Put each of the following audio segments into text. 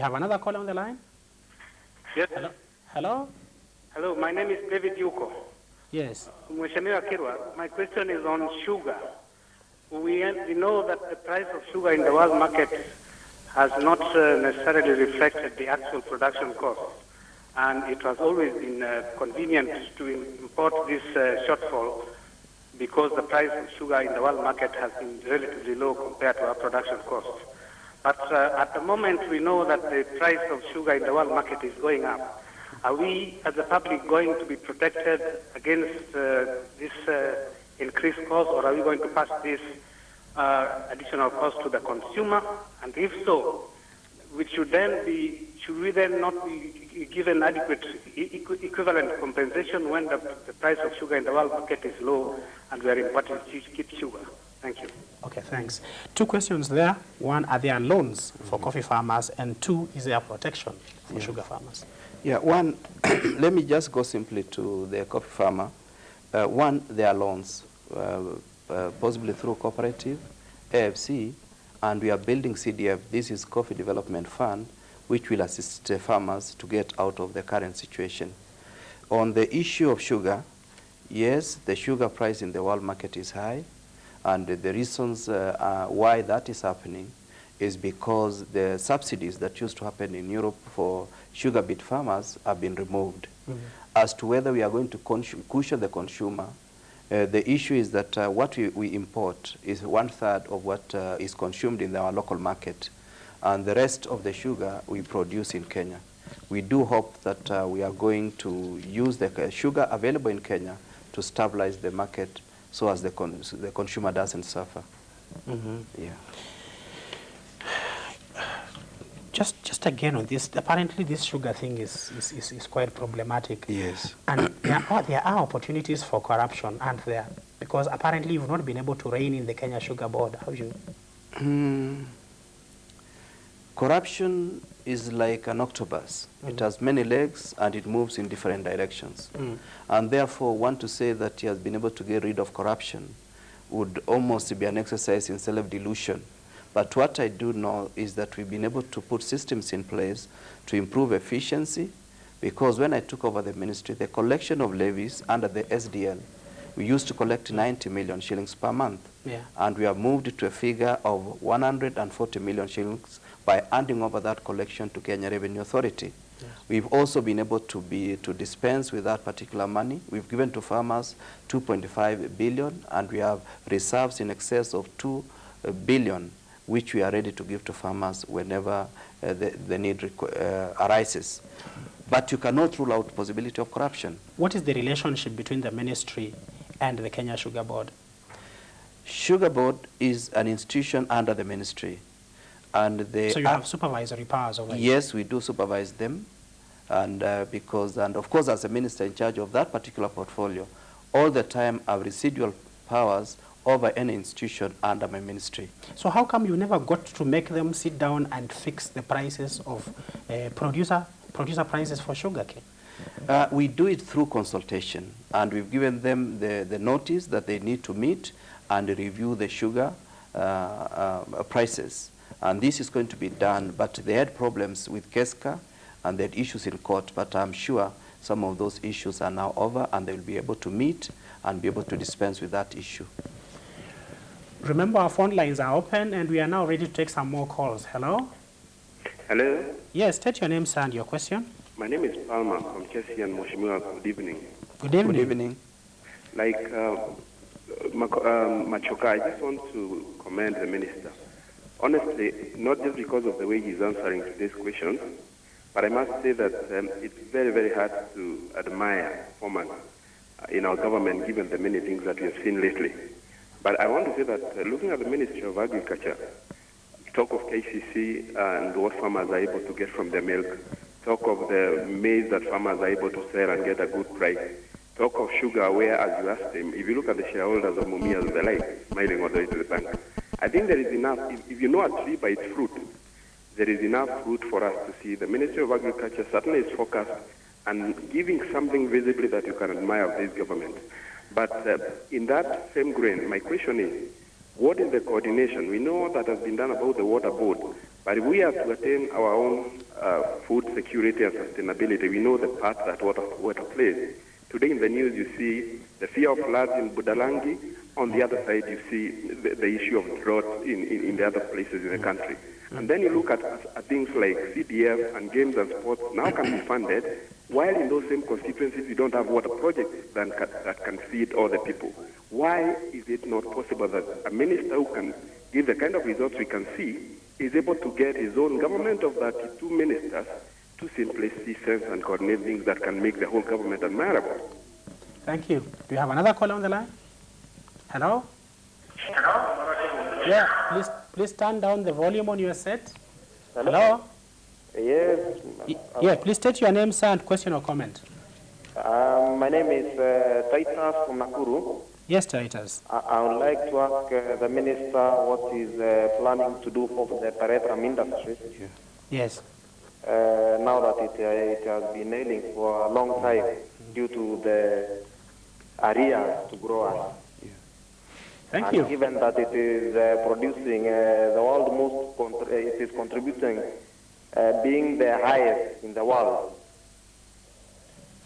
You have another call on the line? Yes. Hello? Hello? Hello, my name is David Yuko. Yes. Mheshimiwa Kirwa, my question is on sugar. We know that the price of sugar in the world market has not necessarily reflected the actual production cost. And it has always been convenient to import this shortfall because the price of sugar in the world market has been relatively low compared to our production cost. But at the moment, we know that the price of sugar in the world market is going up. Are we, as a public, going to be protected against this increased cost, or are we going to pass this additional cost to the consumer? And if so, should we then not be given adequate equivalent compensation when the price of sugar in the world market is low and we are importing cheap sugar? Thank you. Okay, thanks. Two questions there. One, are there loans for coffee farmers? And two, is there protection for sugar farmers? Yeah, one, let me just go simply to the coffee farmer. One, there are loans, possibly through cooperative, AFC, and we are building CDF. This is Coffee Development Fund, which will assist farmers to get out of the current situation. On the issue of sugar, yes, the sugar price in the world market is high, and the reasons why that is happening is because the subsidies that used to happen in Europe for sugar beet farmers have been removed. As to whether we are going to cushion the consumer, the issue is that what we import is 1/3 of what is consumed in our local market, and the rest of the sugar we produce in Kenya. We do hope that we are going to use the sugar available in Kenya to stabilize the market so as the consumer doesn't suffer. Yeah. Just again on this, apparently this sugar thing is quite problematic. Yes. And there are opportunities for corruption, aren't there? Because apparently you've not been able to rein in the Kenya Sugar Board, have you? Corruption is like an octopus. It has many legs and it moves in different directions. And therefore, want to say that he has been able to get rid of corruption would almost be an exercise in self-delusion. But what I do know is that we've been able to put systems in place to improve efficiency, because when I took over the ministry, the collection of levies under the SDL, we used to collect 90 million shillings per month. Yeah. And we have moved to a figure of 140 million shillings by handing over that collection to Kenya Revenue Authority. Yes. We've also been able to dispense with that particular money. We've given to farmers 2.5 billion, and we have reserves in excess of 2 billion, which we are ready to give to farmers whenever the need arises. But you cannot rule out the possibility of corruption. What is the relationship between the ministry and the Kenya Sugar Board? Sugar Board is an institution under the ministry. And they so you have supervisory powers over it? Yes, we do supervise them. And of course, as a minister in charge of that particular portfolio, all the time I have residual powers over any institution under my ministry. So how come you never got to make them sit down and fix the prices of producer prices for sugarcane? We do it through consultation, and we've given them the notice that they need to meet and review the sugar prices. And this is going to be done, but they had problems with KESCA and they had issues in court, but I'm sure some of those issues are now over and they will be able to meet and be able to dispense with that issue. Remember, our phone lines are open, and we are now ready to take some more calls. Hello? Hello? Yes, state your name, sir, and your question. My name is Palma from Chelsea and Mheshimiwa. Good evening. Good evening. Good evening. Like Machoka, I just want to commend the minister. Honestly, not just because of the way he's answering today's questions, but I must say that it's very, very hard to admire performance in our government given the many things that we have seen lately. But I want to say that looking at the Ministry of Agriculture, talk of KCC and what farmers are able to get from their milk, talk of the maize that farmers are able to sell and get a good price, talk of sugar where, as you asked him, if you look at the shareholders of Mumias and the like, smiling all the way to the bank, I think there is enough, if you know a tree by its fruit, there is enough fruit for us to see. The Ministry of Agriculture certainly is focused on giving something visibly that you can admire of this government. But in that same grain, my question is, what is the coordination? We know that has been done about the water board, but if we have to attain our own food security and sustainability. We know the part that water plays. Today in the news you see the fear of floods in Budalangi. On the other side you see the issue of drought in the other places in the country. And then you look at things like CDF and games and sports now can be funded, while in those same constituencies you don't have water projects that can feed all the people. Why is it not possible that a minister who can give the kind of results we can see is able to get his own government of 32 ministers to simply see sense and coordinate things that can make the whole government admirable? Thank you. Do you have another caller on the line? Hello? Yeah, please turn down the volume on your set. Hello? Yes. Yeah, please state your name, sir, and question or comment. My name is Titus from Nakuru. Yes, Titus. I would like to ask the minister what he's planning to do for the petroleum industry. Yes. Now that it has been ailing for a long time due to the arrears to growers. Thank you. Given that it is producing the world most, it is contributing, being the highest in the world.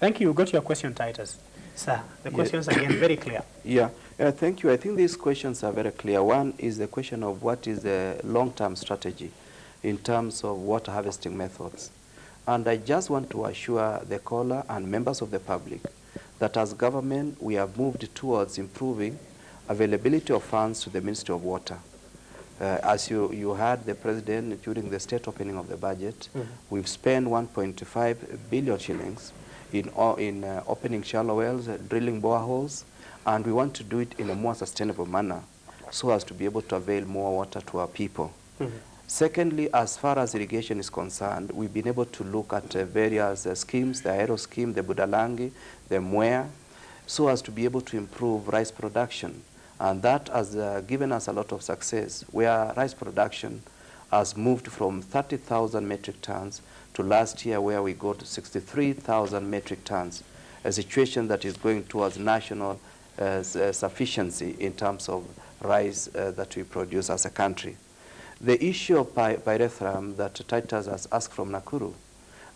Thank you. Got your question, Titus. Sir, the questions again very clear. Yeah, thank you. I think these questions are very clear. One is the question of what is the long-term strategy in terms of water harvesting methods. And I just want to assure the caller and members of the public that as government, we have moved towards improving availability of funds to the Ministry of Water. As you heard the President during the state opening of the budget, we've spent 1.5 billion shillings in opening shallow wells, drilling boreholes, and we want to do it in a more sustainable manner so as to be able to avail more water to our people. Secondly, as far as irrigation is concerned, we've been able to look at various schemes, the Aero scheme, the Budalangi, the Mwea, so as to be able to improve rice production. And that has given us a lot of success, where rice production has moved from 30,000 metric tons to last year where we got to 63,000 metric tons, a situation that is going towards national sufficiency in terms of rice that we produce as a country. The issue of pyrethrum that Titus has asked from Nakuru,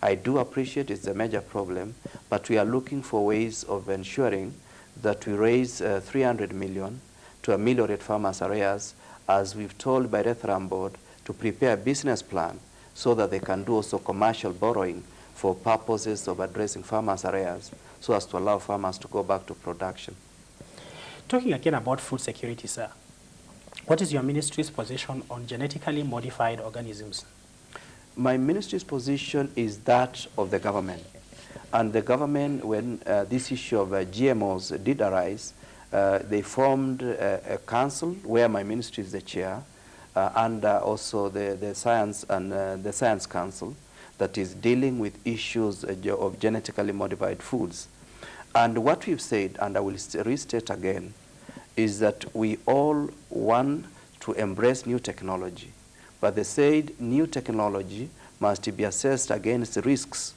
I do appreciate it's a major problem, but we are looking for ways of ensuring that we raise 300 million to ameliorate farmers' arrears, as we've told Pyrethrum Board to prepare a business plan so that they can do also commercial borrowing for purposes of addressing farmers' arrears, so as to allow farmers to go back to production. Talking again about food security, sir, what is your ministry's position on genetically modified organisms? My ministry's position is that of the government. And the government, when this issue of GMOs did arise, they formed a council where my ministry is the chair, and also the science and the science council that is dealing with issues of genetically modified foods. And what we've said, and I will restate again, is that we all want to embrace new technology. But they said new technology must be assessed against risks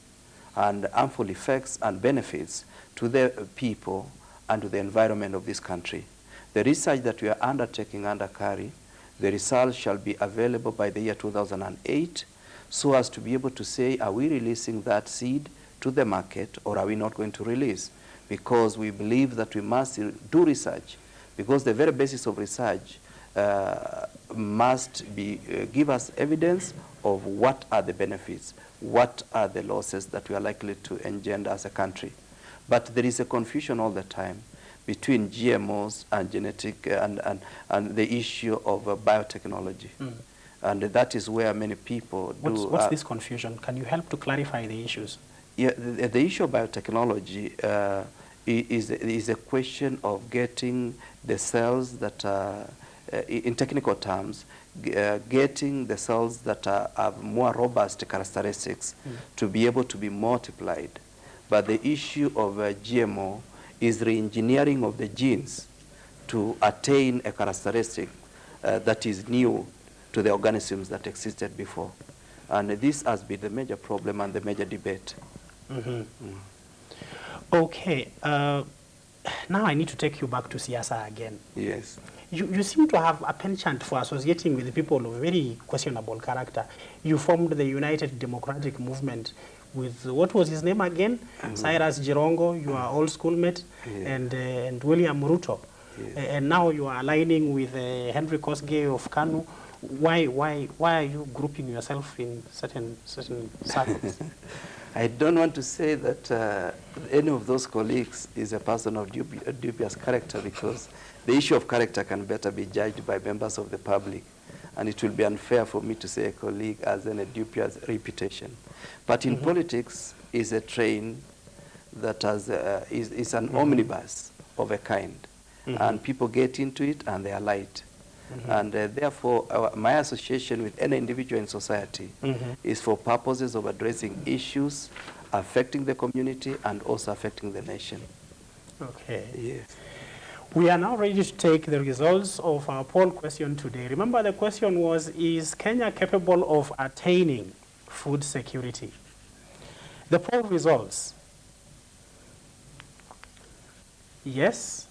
and harmful effects and benefits to the people and to the environment of this country. The research that we are undertaking under CARI, the results shall be available by the year 2008, so as to be able to say, are we releasing that seed to the market or are we not going to release? Because we believe that we must do research, because the very basis of research must be give us evidence of what are the benefits, what are the losses that we are likely to engender as a country. But there is a confusion all the time between GMOs and genetic and the issue of biotechnology. And that is where many people do. What's this confusion? Can you help to clarify the issues? Yeah, the issue of biotechnology is a question of getting the cells that are, in technical terms, getting the cells that have more robust characteristics to be able to be multiplied. But the issue of GMO is re-engineering of the genes to attain a characteristic that is new to the organisms that existed before. And this has been the major problem and the major debate. Okay. now I need to take you back to Siasa again. Yes. You seem to have a penchant for associating with people of very questionable character. You formed the United Democratic Movement with, what was his name again? Cyrus Jirongo, you are old schoolmate, and William Ruto. And now you are aligning with Henry Kosgei of KANU. Why are you grouping yourself in certain circles? I don't want to say that any of those colleagues is a person of dubious character, because the issue of character can better be judged by members of the public, and it will be unfair for me to say a colleague has a dubious reputation. But in politics is a train that has, is an omnibus of a kind, and people get into it and they are light. And therefore, my association with any individual in society is for purposes of addressing issues affecting the community and also affecting the nation. Okay. Yes. We are now ready to take the results of our poll question today. Remember, the question was, is Kenya capable of attaining food security? The poll results: yes,